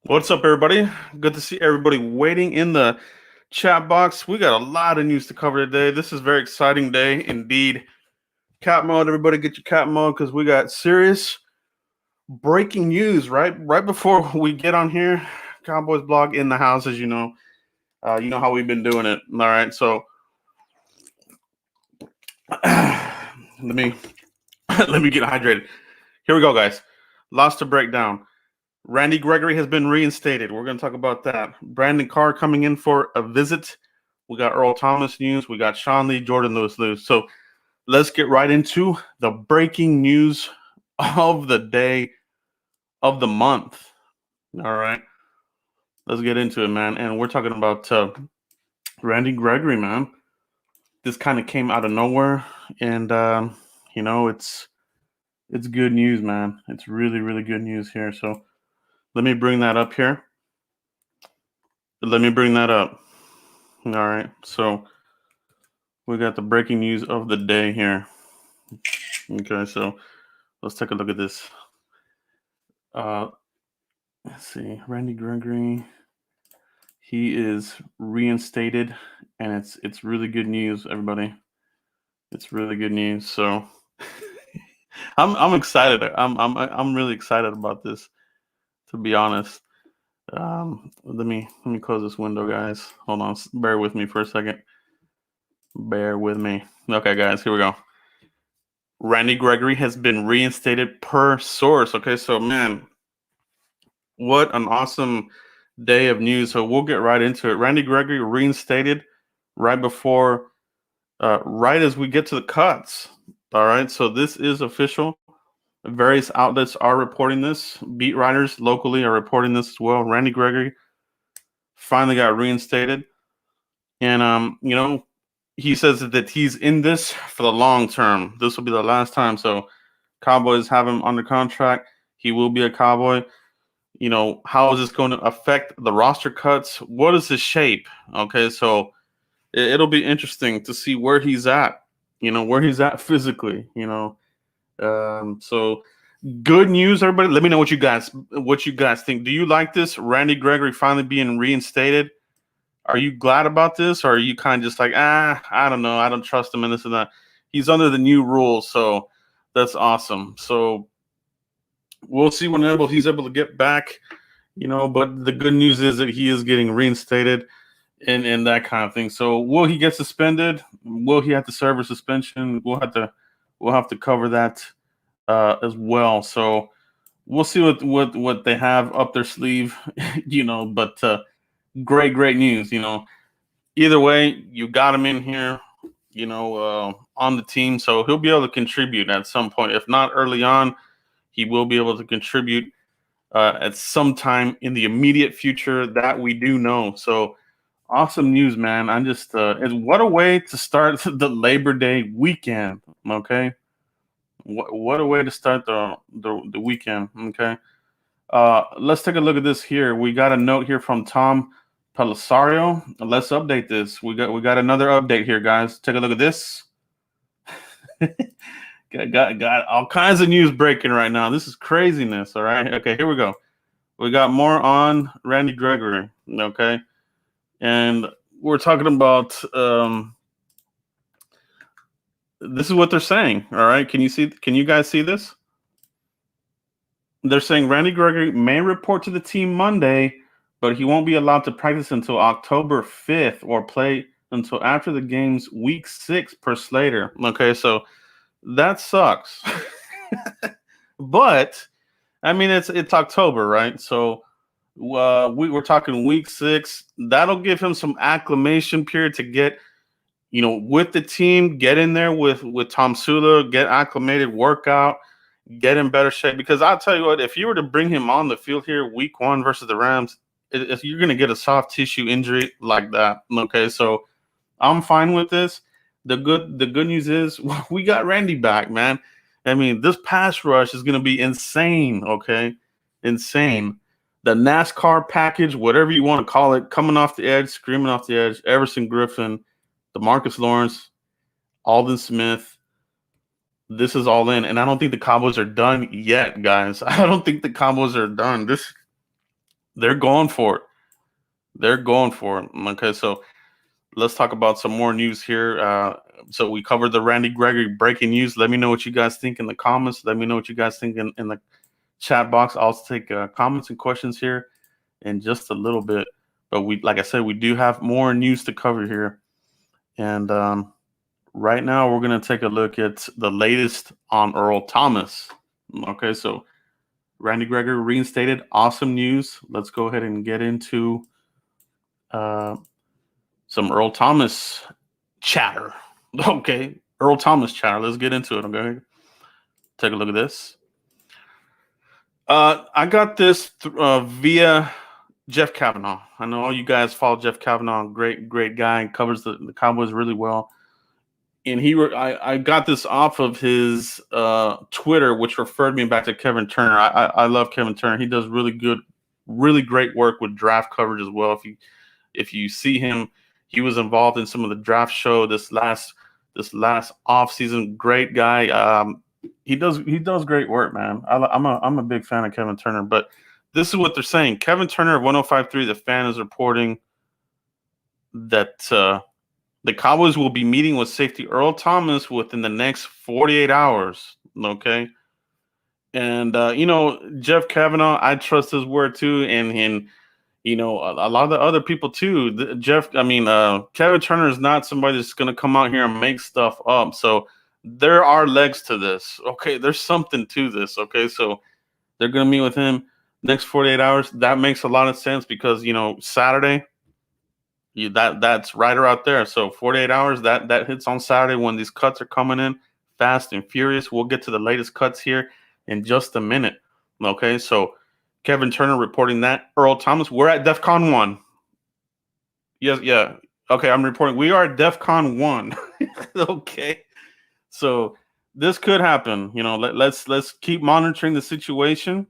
What's up, everybody? Good to see everybody waiting in the chat box. We got a lot of news to cover today. This is a very exciting day indeed. Cat mode, everybody get your cat mode because we got serious breaking news right before we get on here. Cowboys blog in the house, as you know. You know how we've been doing it. All right, so let me let me get hydrated. Here we go, guys. Lots to break down. Randy Gregory has been reinstated. We're going to talk about that. Brandon Carr coming in for a visit. We got Earl Thomas news. We got Sean Lee, Jordan Lewis. So let's get right into the breaking news of the day, of the month. All right. Let's get into it, man. And we're talking about Randy Gregory, man. This kind of came out of nowhere. And, it's good news, man. It's really, really good news here. So let me bring that up here. Let me bring that up. All right. So we got the breaking news of the day here. Okay. So let's take a look at this. Let's see. Randy Gregory. He is reinstated, and it's really good news, everybody. It's really good news. So I'm excited. I'm really excited about this, to be honest. Let me close this window, guys. Hold on, bear with me for a second. Bear with me. Okay, guys, here we go. Randy Gregory has been reinstated per source. Okay, so man, what an awesome day of news. So we'll get right into it. Randy Gregory reinstated right before, right as we get to the cuts. All right, so this is official. Various outlets are reporting this. Beat writers locally are reporting this as well. Randy Gregory finally got reinstated. And, he says that he's in this for the long term. This will be the last time. So Cowboys have him under contract. He will be a Cowboy. How is this going to affect the roster cuts? What is his shape? Okay, so it'll be interesting to see where he's at, where he's at physically, so good news, everybody. Let me know what you guys think. Do you like this? Randy Gregory finally being reinstated. Are you glad about this, or are you kind of just like, I don't know, I don't trust him and this and that? He's under the new rules, so that's awesome. So we'll see whenever he's able to get back, but the good news is that he is getting reinstated and that kind of thing. So will he get suspended? Will he have to serve a suspension? We'll have to cover that as well. So we'll see what they have up their sleeve, but great news. Either way, you got him in here, on the team, so he'll be able to contribute at some point. If not early on, he will be able to contribute at some time in the immediate future, that we do know. So awesome news, man. I'm just what a way to start the Labor Day weekend. Okay, what a way to start the weekend. Okay, let's take a look at this here. We got a note here from Tom Pellisario. Let's update this. We got another update here, guys. Take a look at this. got all kinds of news breaking right now. This is craziness. All right. Okay, here we go. We got more on Randy Gregory. Okay, and we're talking about this is what they're saying. All right. Can you guys see this? They're saying Randy Gregory may report to the team Monday, but he won't be allowed to practice until October 5th or play until after the game's week 6 per Slater. Okay, so that sucks. But I mean, it's October, right? So we're talking week 6. That'll give him some acclimation period to get, with the team, get in there with Tom Sula, get acclimated, work out, get in better shape. Because I'll tell you what, if you were to bring him on the field here week 1 versus the Rams, if you're going to get a soft tissue injury like that. Okay, so I'm fine with this. The good news is we got Randy back, man. I mean, this pass rush is going to be insane, okay? Insane. The NASCAR package, whatever you want to call it, coming off the edge, screaming off the edge. Everson Griffin, DeMarcus Lawrence, Aldon Smith. This is all in. And I don't think the Cowboys are done yet, guys. I don't think the Cowboys are done. They're going for it. They're going for it. Okay, so let's talk about some more news here. So we covered the Randy Gregory breaking news. Let me know what you guys think in the comments. Let me know what you guys think in the chat box. I'll take comments and questions here in just a little bit. But like I said, we do have more news to cover here. And right now we're going to take a look at the latest on Earl Thomas. Okay, so Randy Gregory reinstated. Awesome news. Let's go ahead and get into some Earl Thomas chatter. Okay, Earl Thomas chatter. Let's get into it. Okay, take a look at this. I got this via Jeff Kavanaugh. I know all you guys follow Jeff Kavanaugh. Great guy. Covers the Cowboys really well. And I got this off of his Twitter, which referred me back to Kevin Turner. I love Kevin Turner. He does really great work with draft coverage as well. If you see him, he was involved in some of the draft show this last off season. Great guy. He does great work, man. I'm a big fan of Kevin Turner. But this is what they're saying. Kevin Turner of 105.3, The Fan, is reporting that the Cowboys will be meeting with safety Earl Thomas within the next 48 hours. Okay. And, Jeff Kavanaugh, I trust his word too. And a lot of the other people too. Kevin Turner is not somebody that's going to come out here and make stuff up. So there are legs to this. Okay. There's something to this. Okay. So they're going to meet with him next 48 hours. That makes a lot of sense because, Saturday, that's right around there. So 48 hours, that hits on Saturday when these cuts are coming in fast and furious. We'll get to the latest cuts here in just a minute. Okay, so Kevin Turner reporting that. Earl Thomas, we're at DEFCON 1. Yes, yeah. Okay, I'm reporting. We are at DEFCON 1. Okay. So this could happen. Let's keep monitoring the situation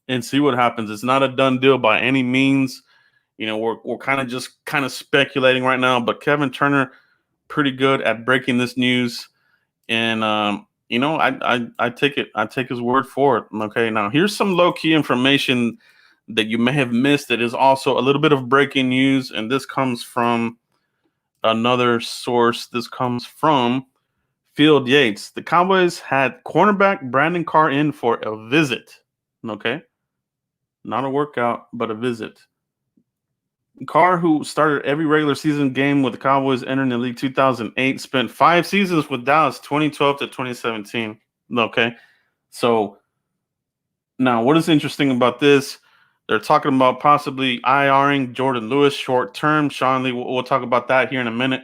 and see what happens. It's not a done deal by any means. We're kind of speculating right now, but Kevin Turner pretty good at breaking this news, and I take his word for it. Okay, now here's some low key information that you may have missed. It is also a little bit of breaking news, and this comes from another source. This comes from Field Yates. The Cowboys had cornerback Brandon Carr in for a visit. Okay, not a workout, but a visit. Carr, who started every regular season game with the Cowboys entering the league 2008, spent 5 seasons with Dallas, 2012 to 2017. Okay, so now what is interesting about this? They're talking about possibly IRing Jordan Lewis short term. Sean Lee, we'll talk about that here in a minute.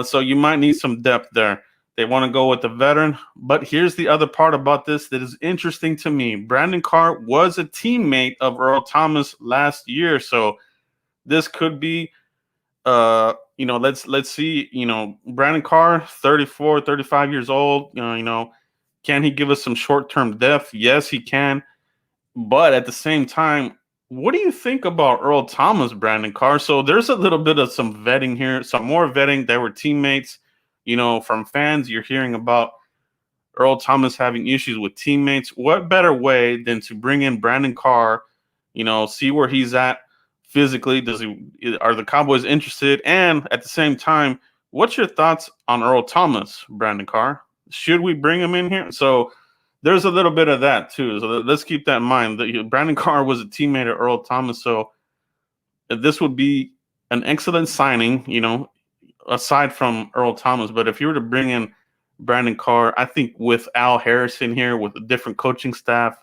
So you might need some depth there. They want to go with the veteran. But here's the other part about this that is interesting to me. Brandon Carr was a teammate of Earl Thomas last year, so this could be, let's see, Brandon Carr, 34, 35 years old, can he give us some short-term depth? Yes, he can. But at the same time, what do you think about Earl Thomas, Brandon Carr? So there's a little bit of some vetting here, some more vetting. They were teammates, from fans. You're hearing about Earl Thomas having issues with teammates. What better way than to bring in Brandon Carr, see where he's at physically? Are the Cowboys interested? And at the same time, what's your thoughts on Earl Thomas, Brandon Carr? Should we bring him in here? So there's a little bit of that too. So let's keep that in mind. Brandon Carr was a teammate of Earl Thomas, so this would be an excellent signing, aside from Earl Thomas. But if you were to bring in Brandon Carr, I think with Al Harrison here, with a different coaching staff,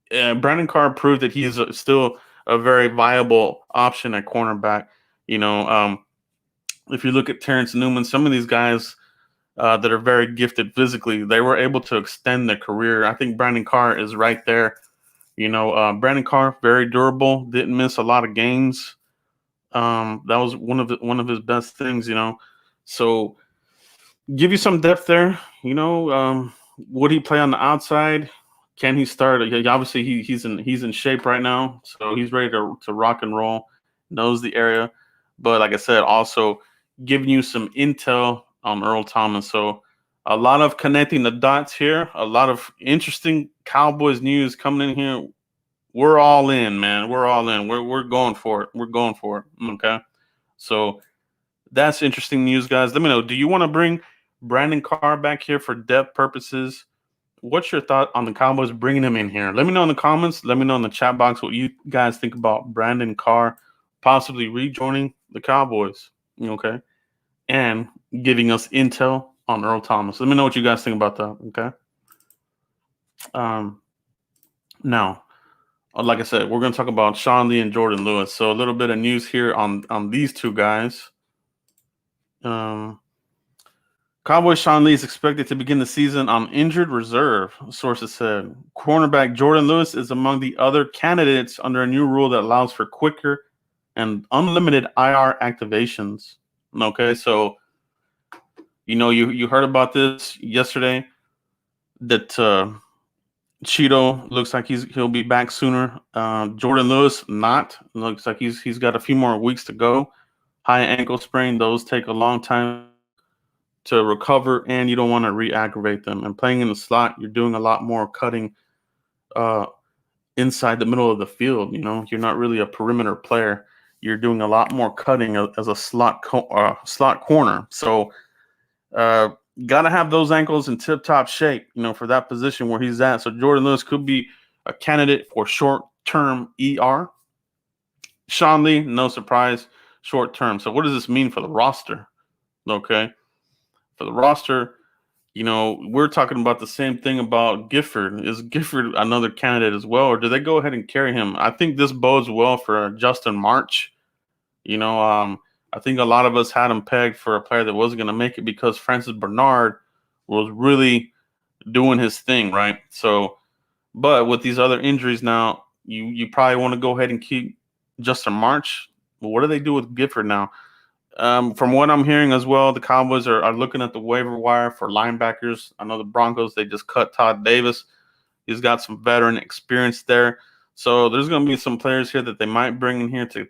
Brandon Carr proved that he is still a very viable option at cornerback. If you look at Terrence Newman, some of these guys that are very gifted physically, they were able to extend their career. I think Brandon Carr is right there. Brandon Carr, very durable, didn't miss a lot of games. That was one of his best things. So give you some depth there. Would he play on the outside? Can he start? Obviously, he's in shape right now, so he's ready to rock and roll. Knows the area, but like I said, also giving you some intel on Earl Thomas. So a lot of connecting the dots here. A lot of interesting Cowboys news coming in here we're all in, man. We're all in. We're going for it. We're going for it. Okay. So that's interesting news, guys. Let me know. Do you want to bring Brandon Carr back here for depth purposes? What's your thought on the Cowboys bringing him in here? Let me know in the comments. Let me know in the chat box what you guys think about Brandon Carr possibly rejoining the Cowboys. Okay. And giving us intel on Earl Thomas. Let me know what you guys think about that. Okay. Now, like I said, we're going to talk about Sean Lee and Jordan Lewis. So a little bit of news here on these two guys. Cowboys Sean Lee is expected to begin the season on injured reserve, sources said. Cornerback Jordan Lewis is among the other candidates under a new rule that allows for quicker and unlimited IR activations. Okay, so you heard about this yesterday that Cheeto looks like he'll be back sooner. Jordan Lewis looks like he's got a few more weeks to go. High ankle sprain, those take a long time to recover, and you don't want to re-aggravate them. And playing in the slot, you're doing a lot more cutting inside the middle of the field. You're not really a perimeter player. You're doing a lot more cutting as a slot corner. So gotta have those ankles in tip-top shape, for that position where he's at. So Jordan Lewis could be a candidate for short-term ER. Sean Lee, no surprise, short-term. So what does this mean for the roster? Okay. For the roster, we're talking about the same thing about Gifford. Is Gifford another candidate as well, or do they go ahead and carry him? I think this bodes well for Justin March. I think a lot of us had him pegged for a player that wasn't going to make it because Francis Bernard was really doing his thing, right? So, but with these other injuries now, you probably want to go ahead and keep Justin March. But what do they do with Gifford now? From what I'm hearing as well, the Cowboys are looking at the waiver wire for linebackers. I know the Broncos, they just cut Todd Davis. He's got some veteran experience there. So there's going to be some players here that they might bring in here to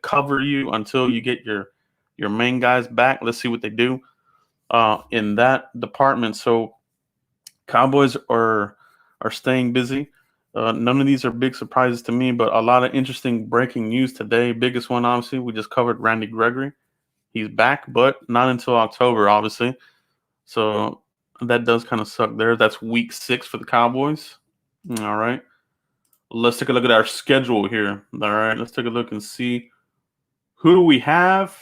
cover you until you get your main guys back. Let's see what they do in that department. So Cowboys are staying busy. None of these are big surprises to me, but a lot of interesting breaking news today. Biggest one, obviously, we just covered Randy Gregory. He's back, but not until October, obviously. So that does kind of suck there. That's week 6 for the Cowboys. All right. Let's take a look at our schedule here. All right. Let's take a look and see who do we have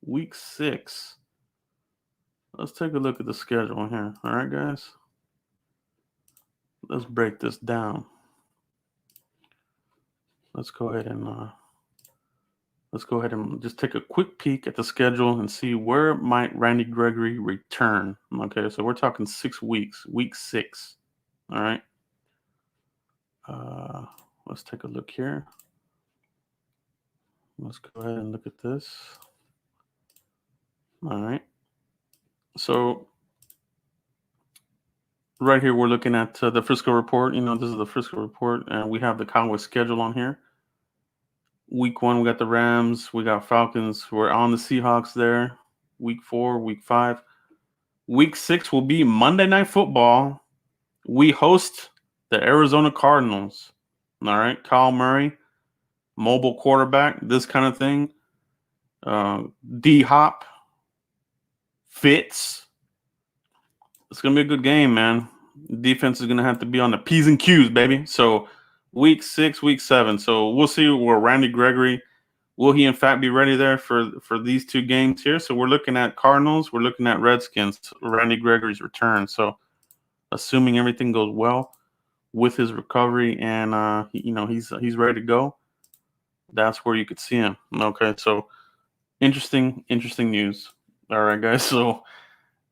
week 6. Let's take a look at the schedule here. All right, guys. Let's break this down. Let's go ahead and just take a quick peek at the schedule and see where might Randy Gregory return. Okay, so we're talking 6 weeks, week 6. All right. Let's take a look here. Let's go ahead and look at this. All right. So right here, we're looking at the Frisco report. This is the Frisco report, and we have the Cowboys schedule on here. Week 1, we got the Rams. We got Falcons. We're on the Seahawks there. Week 4, week 5. Week 6 will be Monday Night Football. We host the Arizona Cardinals. All right. Kyle Murray, mobile quarterback, this kind of thing. D-Hop, Fitz. It's going to be a good game, man. Defense is going to have to be on the P's and Q's, baby. So week 6, week 7. So we'll see where Randy Gregory, will he in fact be ready there for these 2 games here? So we're looking at Cardinals. We're looking at Redskins, Randy Gregory's return. So assuming everything goes well with his recovery and, he's ready to go, that's where you could see him. Okay, so interesting news. All right, guys. So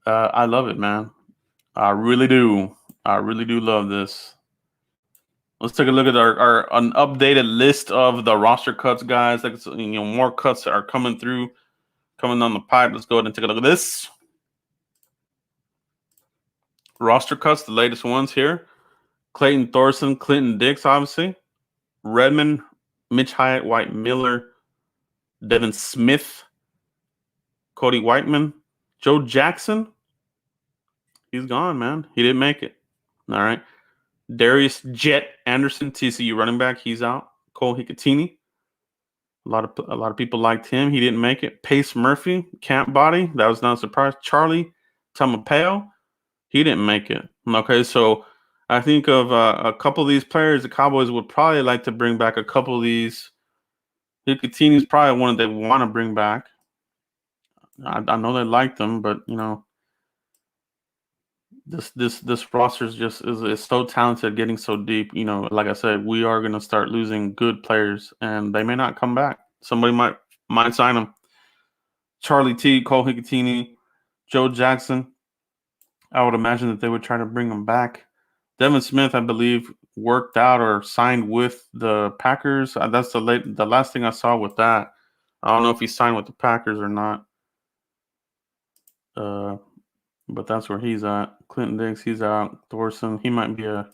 I love it, man. I really do. I really do love this. Let's take a look at an updated list of the roster cuts, guys. Like, more cuts are coming down the pipe. Let's go ahead and take a look at this. Roster cuts, the latest ones here. Clayton Thorson, Clinton Dix, obviously. Redmond, Mitch Hyatt, White Miller, Devin Smith, Cody Whiteman, Joe Jackson. He's gone, man. He didn't make it. All right. Darius Jet Anderson, TCU running back, he's out. Cole Hikatini, a lot of people liked him. He didn't make it. Pace Murphy, camp body, that was not a surprise. Charlie Tamapeo, he didn't make it. Okay, so I think of a couple of these players, the Cowboys would probably like to bring back a couple of these. Hikatini's probably one they want to bring back. I know they like them, but this roster is so talented, getting so deep. Like I said, we are going to start losing good players, and they may not come back. Somebody might sign them. Charlie T, Cole Hikatini, Joe Jackson. I would imagine that they would try to bring them back. Devin Smith, I believe, worked out or signed with the Packers. That's the last thing I saw with that. I don't know if he signed with the Packers or not. But that's where he's at. Clinton Diggs, he's out. Thorson, he might be a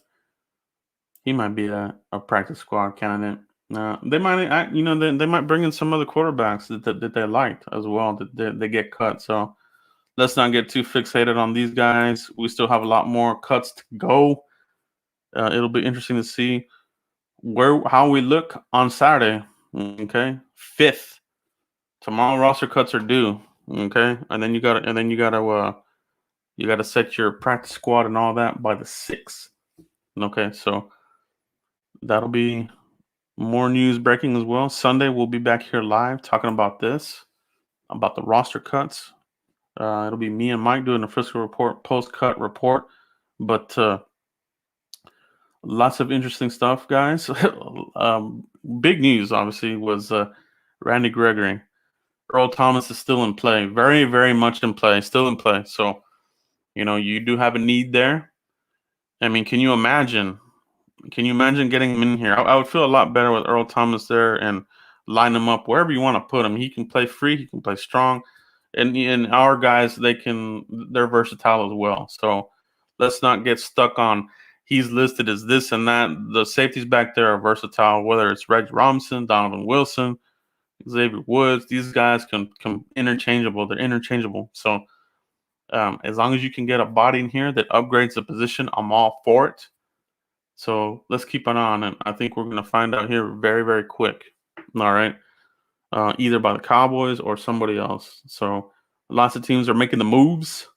practice squad candidate. They might, they might bring in some other quarterbacks that they liked as well. That they get cut. So let's not get too fixated on these guys. We still have a lot more cuts to go. It'll be interesting to see how we look on Saturday. Okay, 5th. Tomorrow roster cuts are due. Okay, and then you gotta set your practice squad and all that by the 6th. Okay, so that'll be more news breaking as well. Sunday we'll be back here live talking about this, about the roster cuts. It'll be me and Mike doing the Frisco report, post-cut report. But lots of interesting stuff, guys. Big news, obviously, was Randy Gregory. Earl Thomas is still in play. Very, very much in play. Still in play. So, you do have a need there. I mean, can you imagine getting him in here? I would feel a lot better with Earl Thomas there and line him up wherever you want to put him. He can play free. He can play strong. And our guys, they're versatile as well. So let's not get stuck on he's listed as this and that. The safeties back there are versatile, whether it's Reg Robinson, Donovan Wilson, Xavier Woods. These guys can interchangeable. They're interchangeable. So as long as you can get a body in here that upgrades the position, I'm all for it. So let's keep an eye on it. I think we're going to find out here very, very quick. All right. Either by the Cowboys or somebody else. So lots of teams are making the moves.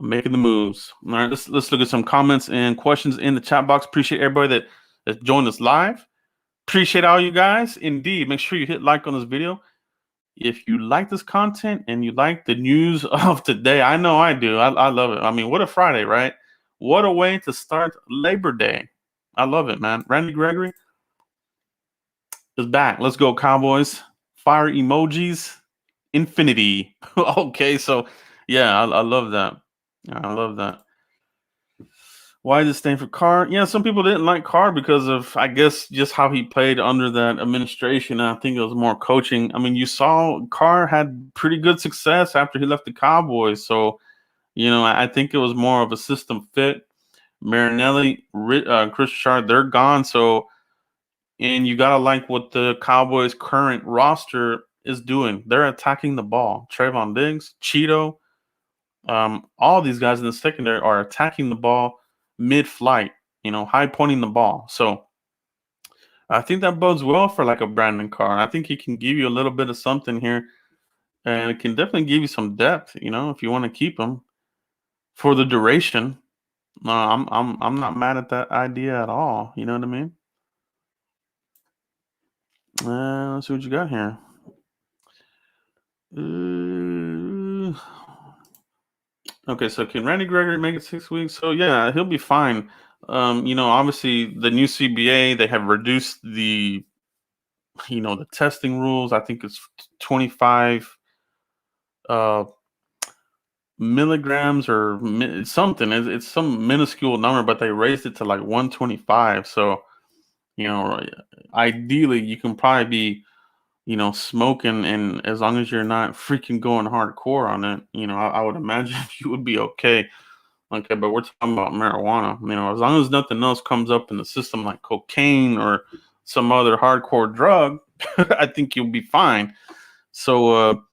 All right, let's look at some comments and questions in the chat box. Appreciate everybody that joined us live. Appreciate all you guys. Indeed, make sure you hit like on this video. If you like this content and you like the news of today, I know I do. I love it. I mean, what a Friday, right? What a way to start Labor Day. I love it, man. Randy Gregory is back. Let's go, Cowboys. Fire emojis. Infinity. Okay, so yeah, I love that. I love that. Why does it stand for Carr? Yeah, some people didn't like Carr because of, I guess, just how he played under that administration. I think it was more coaching. I mean, you saw Carr had pretty good success after he left the Cowboys. So, I think it was more of a system fit. Marinelli, Chris Richard, they're gone. So, and you got to like what the Cowboys' current roster is doing. They're attacking the ball. Trayvon Diggs, Cheeto, all these guys in the secondary are attacking the ball mid-flight, high pointing the ball. So I think that bodes well for like a Brandon Carr. I think he can give you a little bit of something here, and it can definitely give you some depth. If you want to keep him for the duration. I'm not mad at that idea at all. You know what I mean? Let's see what you got here. Okay, so can Randy Gregory make it 6 weeks? So yeah, he'll be fine. Obviously the new CBA, they have reduced the testing rules. I think it's 25 milligrams or something. It's some minuscule number, but they raised it to like 125. So ideally you can probably be smoking, and as long as you're not freaking going hardcore on it, I would imagine you would be okay. Okay, but we're talking about marijuana. As long as nothing else comes up in the system like cocaine or some other hardcore drug, I think you'll be fine. So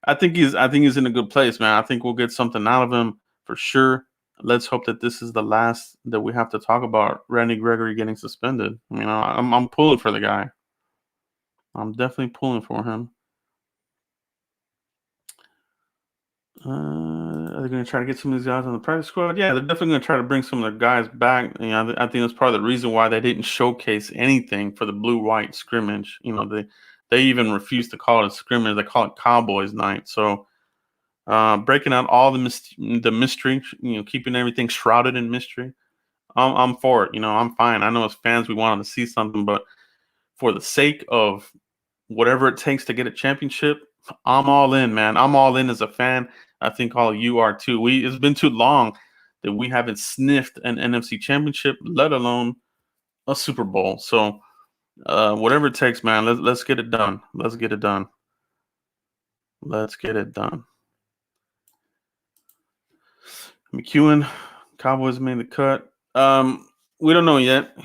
I think he's in a good place, man. I think we'll get something out of him for sure. let's hope that this is the last that we have to talk about Randy Gregory getting suspended. I'm pulling for the guy. I'm definitely pulling for him. Are they going to try to get some of these guys on the practice squad? Yeah, they're definitely going to try to bring some of their guys back. I think that's part of the reason why they didn't showcase anything for the blue-white scrimmage. They even refused to call it a scrimmage. They call it Cowboys night. So breaking out all the mystery, keeping everything shrouded in mystery. I'm for it. I'm fine. I know as fans we wanted to see something, but for the sake of whatever it takes to get a championship, I'm all in, man. I'm all in as a fan. I think all you are too. It's been too long that we haven't sniffed an NFC championship, let alone a Super Bowl. So whatever it takes, man, let's get it done. Let's get it done. Let's get it done. McEwen, Cowboys made the cut. We don't know yet.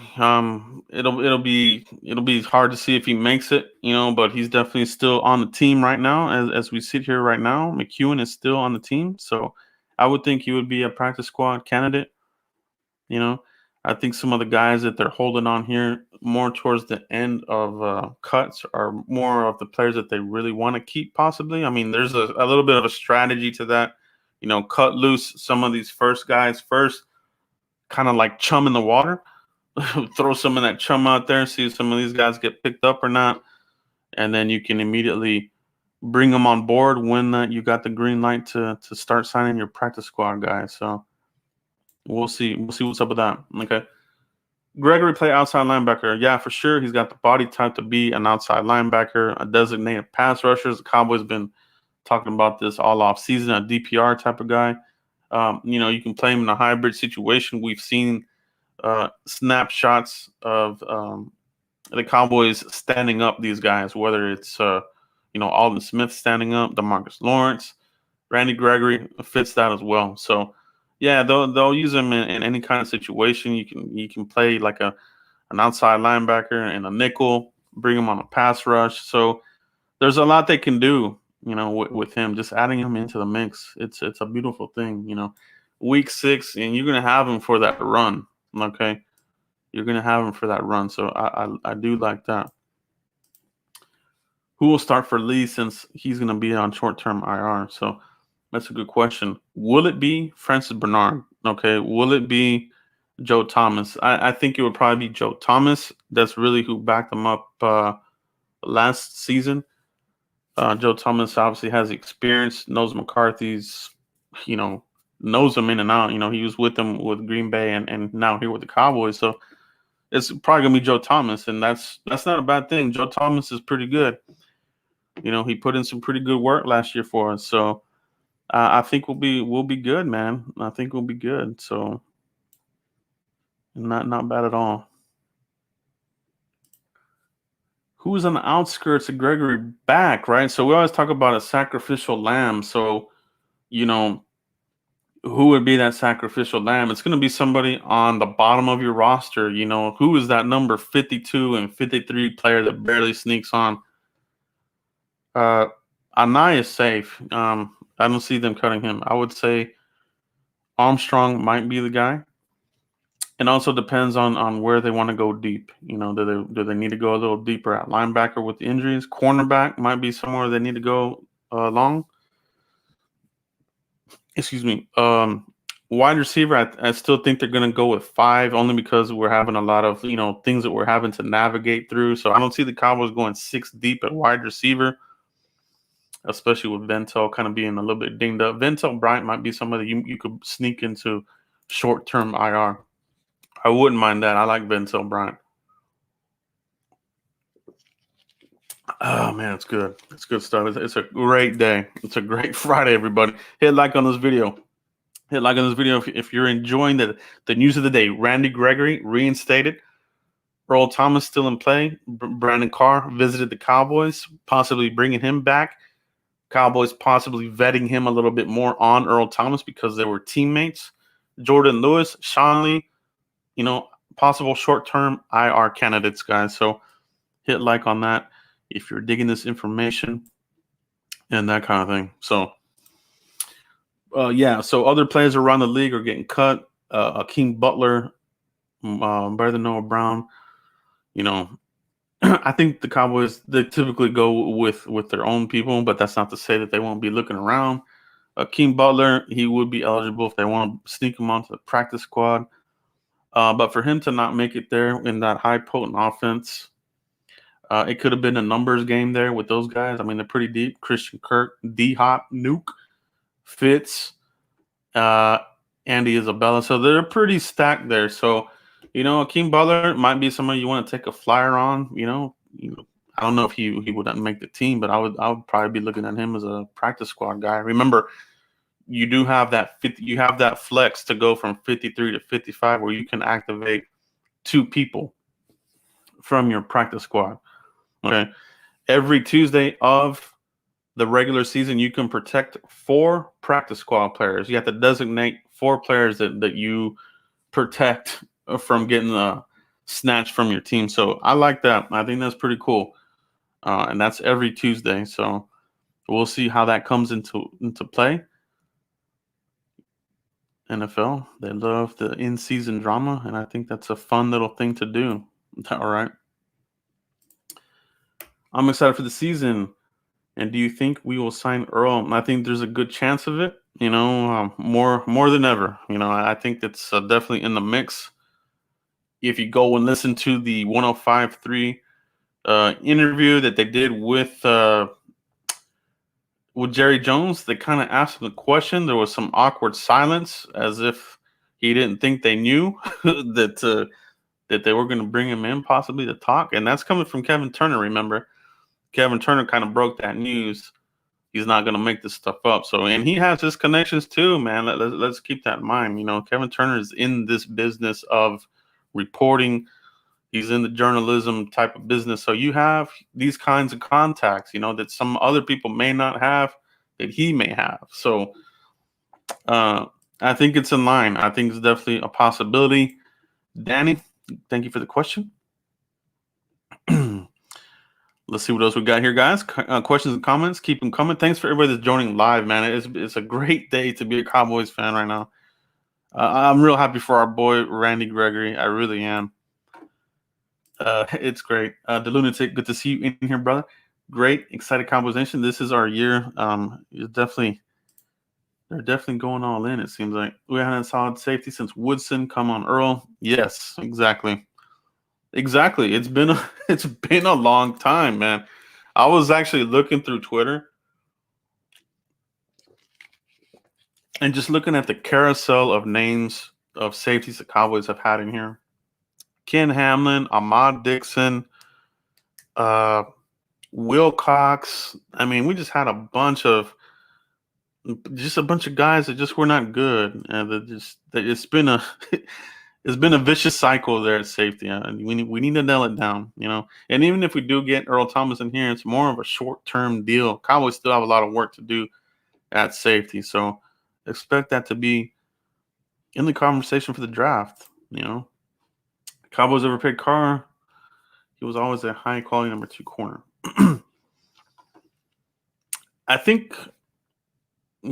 It'll be hard to see if he makes it, but he's definitely still on the team right now. As we sit here right now, McEwen is still on the team, so I would think he would be a practice squad candidate. I think some of the guys that they're holding on here more towards the end of cuts are more of the players that they really want to keep. Possibly, I mean, there's a little bit of a strategy to that. Cut loose some of these first guys first, kind of like chum in the water. Throw some of that chum out there, see if some of these guys get picked up or not, and then you can immediately bring them on board when you got the green light to start signing your practice squad guys. So we'll see. We'll see what's up with that. Okay. Gregory play outside linebacker. Yeah, for sure. He's got the body type to be an outside linebacker, a designated pass rusher. The Cowboys been talking about this all off season, a DPR type of guy. You can play him in a hybrid situation. We've seen snapshots of the Cowboys standing up these guys, whether it's Alden Smith standing up, DeMarcus Lawrence, Randy Gregory fits that as well. So yeah, they'll use him in any kind of situation. You can play like an outside linebacker and a nickel, bring him on a pass rush. So there's a lot they can do, with him. Just adding him into the mix, it's a beautiful thing. Week 6, and you're gonna have him for that run. Okay, you're gonna have him for that run. So I do like that. Who will start for Lee since he's gonna be on short-term IR? So that's a good question. Will it be Francis Bernard? Okay, will it be Joe Thomas? I think it would probably be Joe Thomas. That's really who backed him up last season. Joe Thomas obviously has experience, knows McCarthy's, knows him in and out. He was with them with Green Bay and now here with the Cowboys. So it's probably gonna be Joe Thomas, and that's not a bad thing. Joe Thomas is pretty good. He put in some pretty good work last year for us. So I think we'll be good, man. I think we'll be good. So not bad at all. Who's on the outskirts of Gregory back, right? So we always talk about a sacrificial lamb. So, who would be that sacrificial lamb? It's going to be somebody on the bottom of your roster. Who is that number 52 and 53 player that barely sneaks on? Anai is safe. I don't see them cutting him. I would say Armstrong might be the guy. It also depends on where they want to go deep. Do they need to go a little deeper at linebacker with the injuries? Cornerback might be somewhere they need to go long. Excuse me. Wide receiver, I still think they're going to go with 5 only because we're having a lot of things that we're having to navigate through. So I don't see the Cowboys going 6 deep at wide receiver, especially with Ventel kind of being a little bit dinged up. Ventel Bryant might be somebody you could sneak into short-term IR. I wouldn't mind that. I like Ventel Bryant. Oh, man, it's good. It's good stuff. It's a great day. It's a great Friday, everybody. Hit like on this video. Hit like on this video if you're enjoying the news of the day. Randy Gregory reinstated. Earl Thomas still in play. Brandon Carr visited the Cowboys, possibly bringing him back. Cowboys possibly vetting him a little bit more on Earl Thomas because they were teammates. Jordan Lewis, Sean Lee, possible short-term IR candidates, guys. So hit like on that if you're digging this information and that kind of thing. So Yeah. So other players around the league are getting cut. Akeem Butler, better than Noah Brown. You know, I think the Cowboys they typically go with their own people, but that's not to say that they won't be looking around. Akeem Butler, he would be eligible if they want to sneak him onto the practice squad. But for him to not make it there in that high potent offense, it could have been a numbers game there with those guys. I mean, they're pretty deep. Christian Kirk, D Hop, Nuke, Fitz, uh, Andy Isabella. So they're pretty stacked there. So, Akeem Butler might be somebody you want to take a flyer on. I don't know if he wouldn't make the team, but I would probably be looking at him as a practice squad guy. Remember, you do have you have that flex to go from 53 to 55 where you can activate 2 people from your practice squad. Okay. Every Tuesday of the regular season, you can protect 4 practice squad players. You have to designate 4 players that you protect from getting snatched from your team. So I like that. I think that's pretty cool. And that's every Tuesday. So we'll see how that comes into play. NFL, they love the in-season drama, and I think that's a fun little thing to do. All right. I'm excited for the season. And do you think we will sign Earl? I think there's a good chance of it. More than ever. I think it's definitely in the mix. If you go and listen to the 105.3 interview that they did with Jerry Jones, they kind of asked him the question. There was some awkward silence, as if he didn't think they knew that they were going to bring him in possibly to talk. And that's coming from Kevin Turner. Remember, Kevin Turner kind of broke that news. He's not going to make this stuff up. So, and he has his connections too, man. Let's keep that in mind. Kevin Turner is in this business of reporting. He's in the journalism type of business. So you have these kinds of contacts, that some other people may not have, that he may have. So I think it's in line. I think it's definitely a possibility. Danny, thank you for the question. Let's see what else we got here, guys. Questions and comments, keep them coming. Thanks for everybody that's joining live, man. It's a great day to be a Cowboys fan right now. I'm real happy for our boy Randy Gregory. I really am. It's great. The Lunatic, good to see you in here, brother. Great, excited Cowboys Nation. This is our year. They're definitely going all in. It seems like we haven't had solid safety since Woodson. Come on, Earl. Yes, exactly. It's been a long time, man. I was actually looking through Twitter and just looking at the carousel of names of safeties the Cowboys have had in here. Ken Hamlin, Ahmad Dixon, Wilcox. I mean, we just had a bunch of guys that just were not good, and it's been a it's been a vicious cycle there at safety. We need to nail it down, And even if we do get Earl Thomas in here, it's more of a short-term deal. Cowboys still have a lot of work to do at safety, so expect that to be in the conversation for the draft. Cowboys overpaid Carr. He was always a high-quality number 2 corner. I think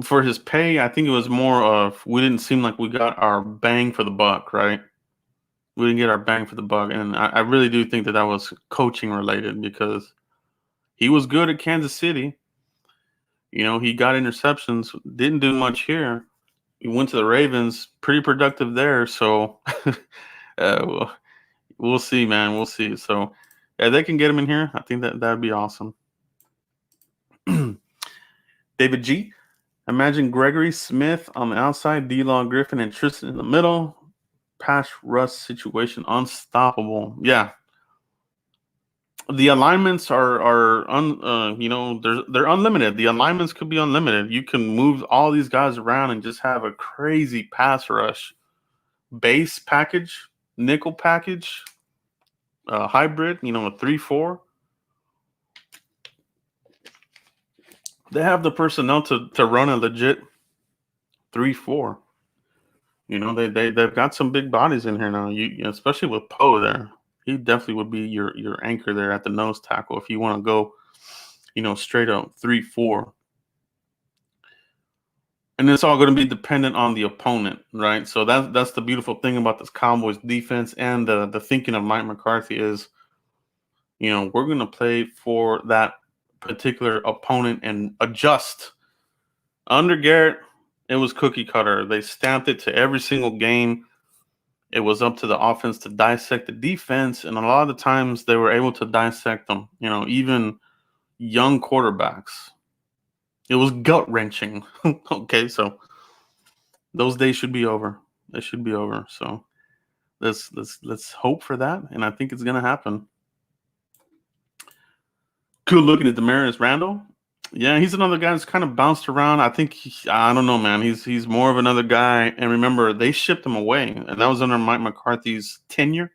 for his pay, I think it was more of we didn't seem like we got our bang for the buck, right? We didn't get our bang for the buck. And I really do think that was coaching related because he was good at Kansas City. He got interceptions, didn't do much here. He went to the Ravens, pretty productive there. So we'll see, man. We'll see. So they can get him in here. I think that'd be awesome. David G. Imagine Gregory, Smith on the outside, D-Law, Griffin, and Tristan in the middle. Pass rush situation unstoppable. Yeah. The alignments are they're unlimited. The alignments could be unlimited. You can move all these guys around and just have a crazy pass rush. Base package, nickel package, hybrid, a 3-4. They have the personnel to run a legit 3-4. They've got some big bodies in here now. Especially with Poe there, he definitely would be your anchor there at the nose tackle if you want to go, straight up 3-4. and it's all going to be dependent on the opponent, right? So that's the beautiful thing about this Cowboys defense and the thinking of Mike McCarthy is, we're going to play for that particular opponent and adjust. Under Garrett, it was cookie cutter. They stamped it to every single game. It was up to the offense to dissect the defense, and a lot of the times they were able to dissect them. Even young quarterbacks. It was gut wrenching. Okay, so those days should be over. They should be over. So let's hope for that, and I think it's gonna happen. Good looking at Demarius Randall. Yeah, he's another guy that's kind of bounced around. I think I don't know, man. He's more of another guy. And remember, they shipped him away, and that was under Mike McCarthy's tenure.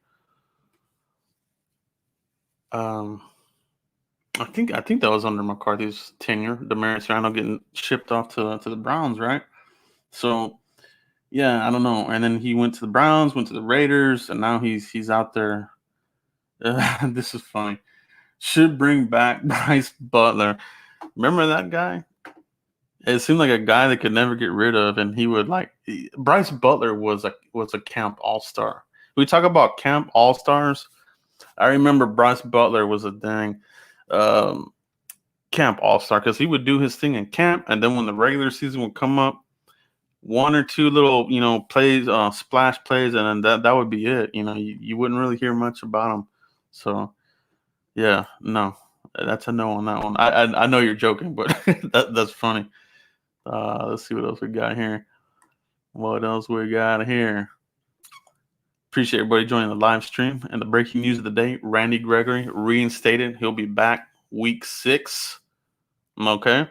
I think that was under McCarthy's tenure. Demarius Randall getting shipped off to the Browns, right? So yeah, I don't know. And then he went to the Browns, went to the Raiders, and now he's out there. This is funny. Should bring back Bryce Butler. Remember that guy? It seemed like a guy that could never get rid of, and he would Bryce Butler was a camp all-star. We talk about camp all-stars. I remember Bryce Butler was a dang camp all-star because he would do his thing in camp, and then when the regular season would come up, one or two little plays, splash plays, and then that would be it. You wouldn't really hear much about him. So yeah, no, that's a no on that one. I know you're joking, but that's funny. Let's see what else we got here. What else we got here? Appreciate everybody joining the live stream. And the breaking news of the day, Randy Gregory reinstated. He'll be back week 6. Okay.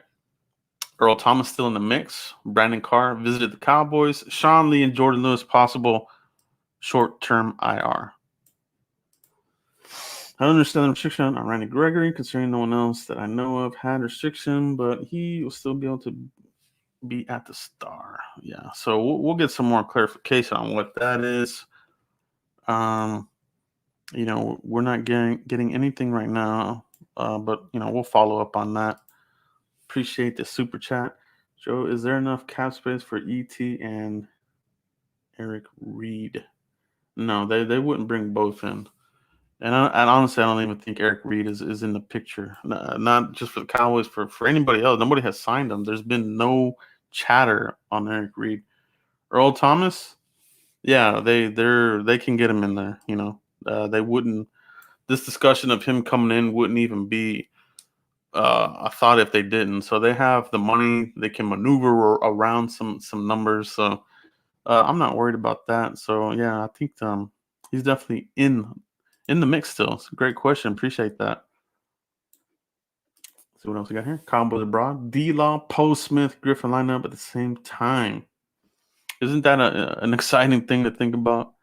Earl Thomas still in the mix. Brandon Carr visited the Cowboys. Sean Lee and Jordan Lewis possible short-term IR. I don't understand the restriction on Randy Gregory, considering no one else that I know of had restriction, but he will still be able to be at the Star. Yeah, so we'll get some more clarification on what that is. We're not getting anything right now, but we'll follow up on that. Appreciate the super chat. Joe, is there enough cap space for ET and Eric Reed? No, they wouldn't bring both in. And honestly, I don't even think Eric Reed is in the picture. Not just for the Cowboys, for anybody else. Nobody has signed him. There's been no chatter on Eric Reed. Earl Thomas, yeah, they can get him in there. They wouldn't. This discussion of him coming in wouldn't even be a thought if they didn't. So they have the money. They can maneuver around some numbers. So I'm not worried about that. So yeah, I think he's definitely in the mix still. It's a great question. Appreciate that. Let's see what else we got here. Cowboys abroad. D-Law, Poe Smith, Griffin lineup at the same time. Isn't that an exciting thing to think about?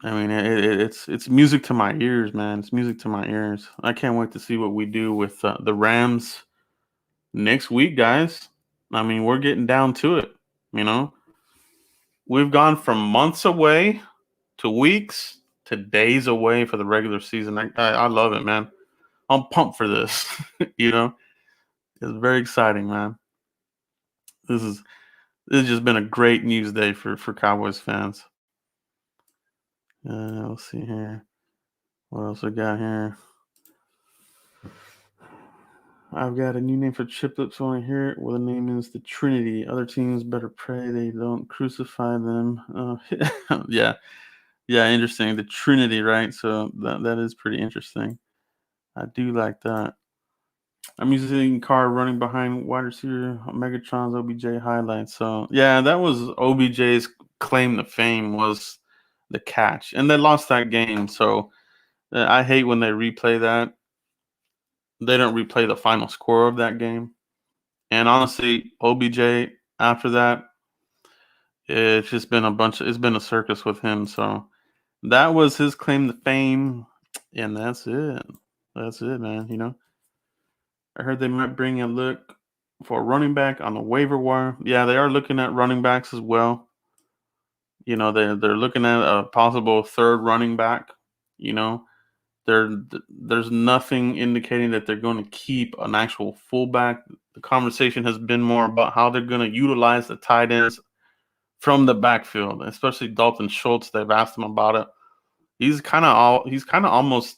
I mean, it's music to my ears, man. It's music to my ears. I can't wait to see what we do with the Rams next week, guys. I mean, we're getting down to it. We've gone from months away to weeks to days away for the regular season. I love it, man. I'm pumped for this. It's very exciting, man. This has just been a great news day for Cowboys fans. Let's see here. What else we got here? I've got a new name for triplets when I hear it. Well, the name is the Trinity. Other teams better pray they don't crucify them. Yeah, interesting. The Trinity, right? So that is pretty interesting. I do like that. I'm using Carr running behind wide receiver Megatron's OBJ highlights. So yeah, that was OBJ's claim to fame was the catch, and they lost that game. So I hate when they replay that. They don't replay the final score of that game. And honestly, OBJ after that, it's just been it's been a circus with him. So that was his claim to fame, and that's it. That's it, man. I heard they might bring a look for a running back on the waiver wire. Yeah, they are looking at running backs as well. They're looking at a possible third running back. There's nothing indicating that they're going to keep an actual fullback. The conversation has been more about how they're going to utilize the tight ends from the backfield, especially Dalton Schultz. They've asked him about it. He's kind of almost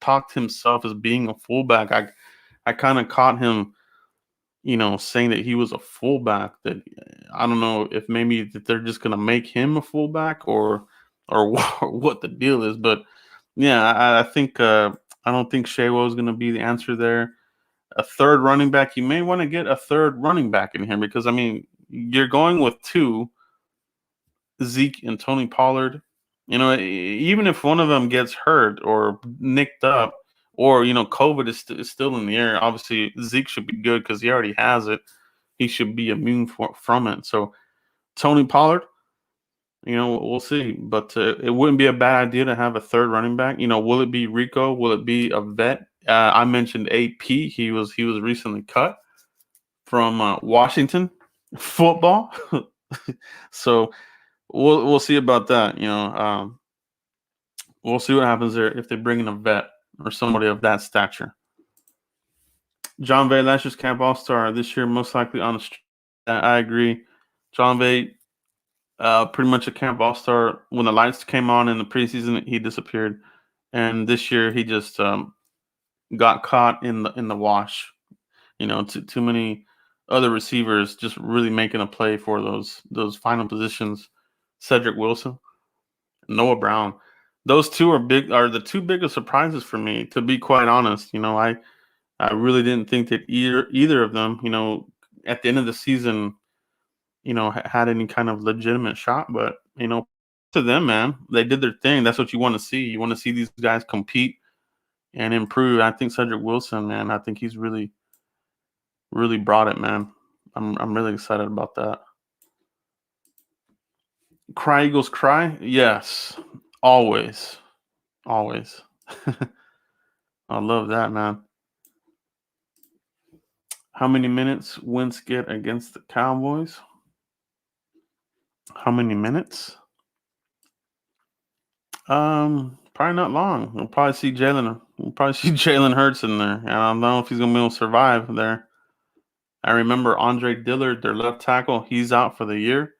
talked himself as being a fullback. I kind of caught him, saying that he was a fullback. That I don't know if maybe that they're just gonna make him a fullback or what the deal is. But yeah, I think I don't think Shaywo is gonna be the answer there. A third running back, you may want to get a third running back in here because I mean you're going with two, Zeke and Tony Pollard. Even if one of them gets hurt or nicked up, or COVID is still in the air. Obviously, Zeke should be good because he already has it. He should be immune from it. So Tony Pollard, we'll see. But it wouldn't be a bad idea to have a third running back. Will it be Rico? Will it be a vet? I mentioned AP. He was recently cut from Washington football. So we'll see about that. We'll see what happens there if they bring in a vet or somebody of that stature. John Vay, last year's camp all-star. This year, most likely on the street. I agree. John Vay, pretty much a camp all-star. When the lights came on in the preseason, he disappeared. And this year, he just got caught in the wash. Too many other receivers just really making a play for those final positions. Cedric Wilson, Noah Brown. Those two are the two biggest surprises for me, to be quite honest. I really didn't think that either of them, at the end of the season, had any kind of legitimate shot. But to them, man, they did their thing. That's what you want to see. You want to see these guys compete and improve. I think Cedric Wilson, man, I think he's really, really brought it, man. I'm really excited about that. Cry Eagles cry? Yes. Always. Always. I love that, man. How many minutes Wentz get against the Cowboys? How many minutes? Probably not long. We'll probably see Jalen Hurts in there. I don't know if he's gonna be able to survive there. I remember Andre Dillard, their left tackle, he's out for the year.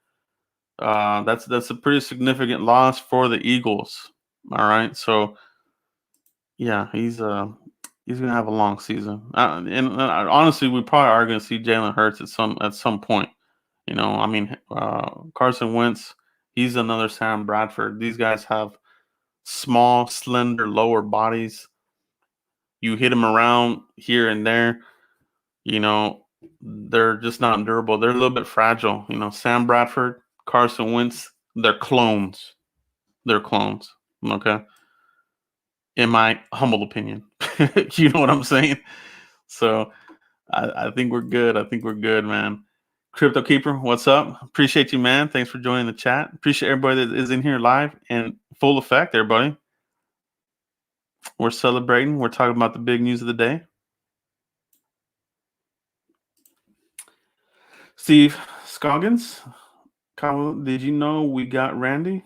That's a pretty significant loss for the Eagles. All right, so yeah, he's gonna have a long season. And honestly, we probably are gonna see Jalen Hurts at some point. I mean, Carson Wentz, he's another Sam Bradford. These guys have small, slender, lower bodies. You hit them around here and there, they're just not durable. They're a little bit fragile. Sam Bradford, Carson Wentz, they're clones. They're clones. Okay. In my humble opinion. You know what I'm saying? So I think we're good. I think we're good, man. Crypto Keeper, what's up? Appreciate you, man. Thanks for joining the chat. Appreciate everybody that is in here live and full effect, everybody. We're celebrating. We're talking about the big news of the day. Steve Scoggins, did you know we got Randy?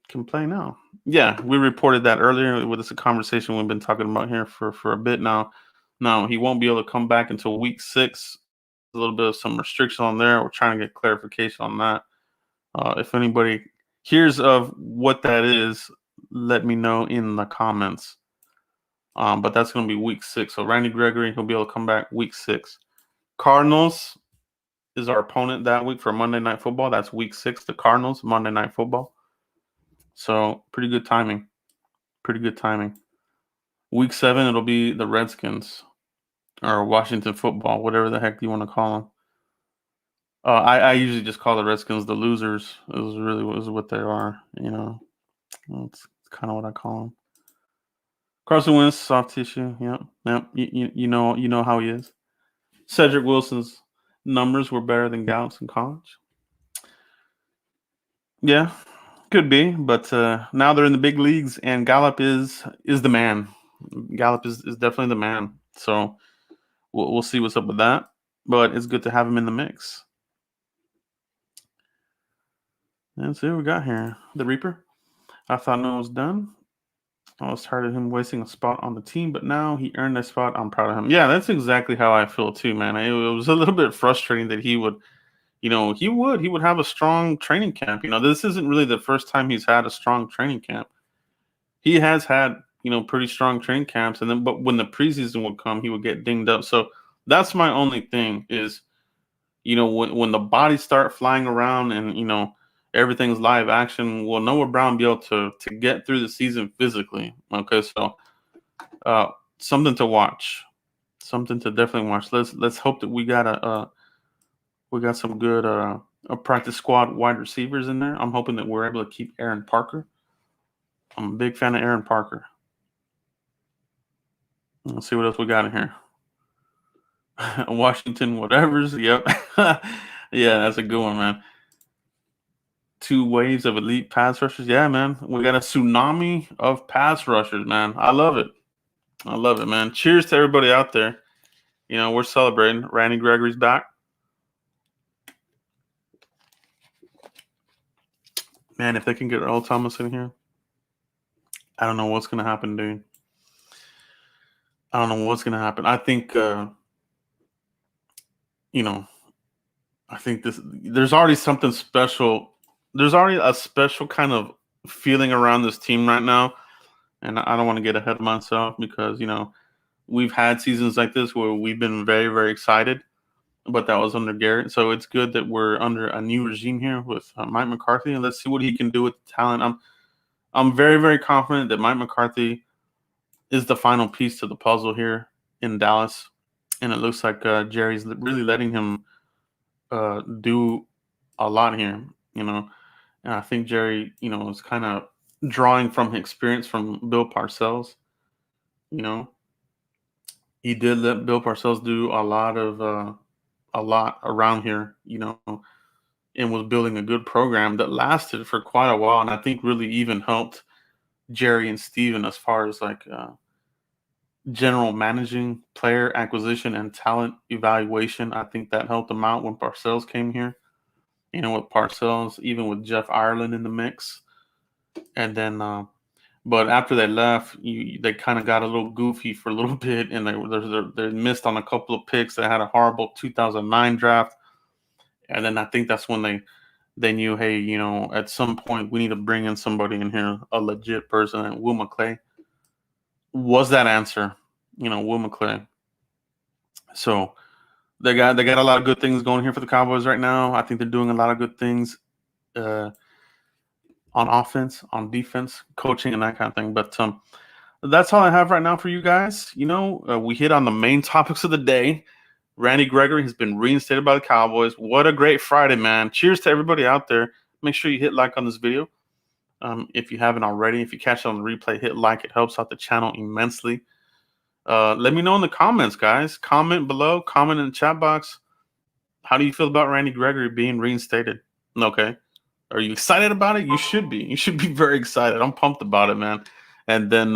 Can play now. Yeah, we reported that earlier. With this a conversation we've been talking about here for a bit now. Now he won't be able to come back until week 6. A little bit of some restriction on there. We're trying to get clarification on that. If anybody hears of what that is, let me know in the comments. But that's going to be week 6. So Randy Gregory, he'll be able to come back week 6. Cardinals is our opponent that week for Monday Night Football. That's week 6. The Cardinals, Monday Night Football. So pretty good timing. Pretty good timing. Week 7, it'll be the Redskins or Washington Football, whatever the heck you want to call them. I usually just call the Redskins the losers. Is what they are. It's kind of what I call them. Carson Wentz, soft tissue. Yep. You know how he is. Cedric Wilson's numbers were better than Gallup's in college. Yeah, could be, but now they're in the big leagues, and Gallup is the man. Gallup is definitely the man. So we'll see what's up with that. But it's good to have him in the mix. Let's see what we got here. The Reaper. I thought no one was done. I was tired of him wasting a spot on the team, but now he earned a spot. I'm proud of him. Yeah, that's exactly how I feel too, man. It was a little bit frustrating that he would, he would have a strong training camp. This isn't really the first time he's had a strong training camp. He has had, pretty strong training camps, and then but when the preseason would come, he would get dinged up. So that's my only thing is, when the bodies start flying around and everything's live action, will Noah Brown be able to get through the season physically? Okay, so uh, something to watch, something to definitely watch. Let's hope that we got some good a practice squad wide receivers in there. I'm hoping that we're able to keep Aaron Parker. I'm a big fan of Aaron Parker. Let's see what else we got in here. Washington, whatever's. Yep. Yeah, that's a good one, man. 2 waves of elite pass rushers. Yeah, man. We got a tsunami of pass rushers, man. I love it. I love it, man. Cheers to everybody out there. We're celebrating. Randy Gregory's back. Man, if they can get Earl Thomas in here, I don't know what's going to happen, dude. I don't know what's going to happen. I think, I think there's already something special. There's already a special kind of feeling around this team right now. And I don't want to get ahead of myself because, we've had seasons like this where we've been very, very excited, but that was under Garrett. So it's good that we're under a new regime here with Mike McCarthy, and let's see what he can do with the talent. I'm very, very confident that Mike McCarthy is the final piece to the puzzle here in Dallas, and it looks like Jerry's really letting him do a lot here. And I think Jerry, is kind of drawing from his experience from Bill Parcells. You know, he did let Bill Parcells do a lot around here, and was building a good program that lasted for quite a while, and I think really even helped Jerry and Steven as far as like general managing, player acquisition, and talent evaluation. I think that helped them out when Parcells came here. With Parcells, even with Jeff Ireland in the mix, and then but after they left, they kind of got a little goofy for a little bit, and they missed on a couple of picks. They had a horrible 2009 draft, and then I think that's when they knew, hey, at some point we need to bring in somebody in here, a legit person, and Will McClay was that answer. Will McClay. So they got a lot of good things going here for the Cowboys right now. I think they're doing a lot of good things. On offense, on defense, coaching, and that kind of thing. But that's all I have right now for you guys. We hit on the main topics of the day. Randy Gregory has been reinstated by the Cowboys. What a great Friday, man. Cheers to everybody out there. Make sure you hit like on this video. If you haven't already, if you catch it on the replay, hit like. It helps out the channel immensely. Let me know in the comments, guys. Comment below. Comment in the chat box. How do you feel about Randy Gregory being reinstated? Okay. Are you excited about it? You should be. You should be very excited. I'm pumped about it, man. And then,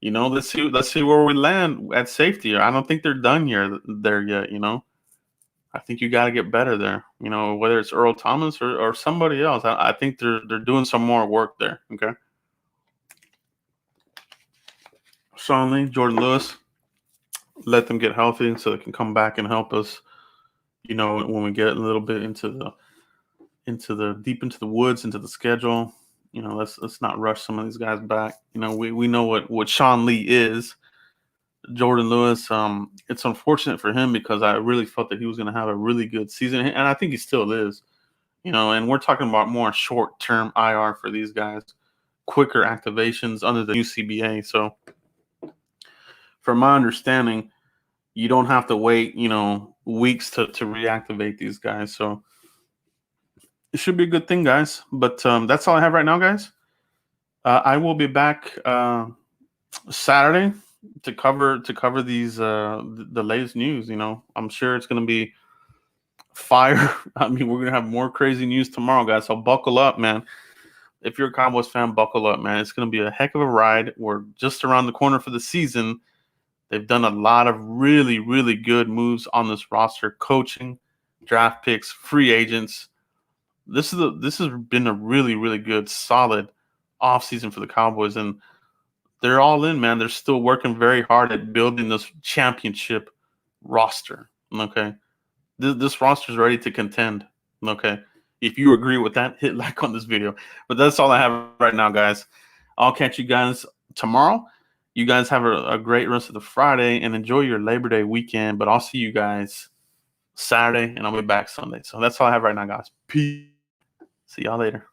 let's see where we land at safety. I don't think they're done there yet. I think you got to get better there. Whether it's Earl Thomas or somebody else. I think they're doing some more work there. Okay. Sean Lee, Jordan Lewis, let them get healthy so they can come back and help us. When we get a little bit into the deep into the woods, into the schedule, let's not rush some of these guys back. We know what Sean Lee is. Jordan Lewis, it's unfortunate for him because I really felt that he was going to have a really good season, and I think he still is. And we're talking about more short-term IR for these guys, quicker activations under the new CBA. So, from my understanding, you don't have to wait, weeks to reactivate these guys. So, it should be a good thing, guys. But that's all I have right now, guys. I will be back Saturday to cover these the latest news. I'm sure it's going to be fire. I mean, we're going to have more crazy news tomorrow, guys. So buckle up, man. If you're a Cowboys fan, buckle up, man. It's going to be a heck of a ride. We're just around the corner for the season. They've done a lot of really, really good moves on this roster: coaching, draft picks, free agents. This has been a really, really good, solid offseason for the Cowboys, and they're all in, man. They're still working very hard at building this championship roster. Okay, this roster is ready to contend. Okay, if you agree with that, hit like on this video. But that's all I have right now, guys. I'll catch you guys tomorrow. You guys have a great rest of the Friday and enjoy your Labor Day weekend. But I'll see you guys Saturday, and I'll be back Sunday. So that's all I have right now, guys. Peace. See y'all later.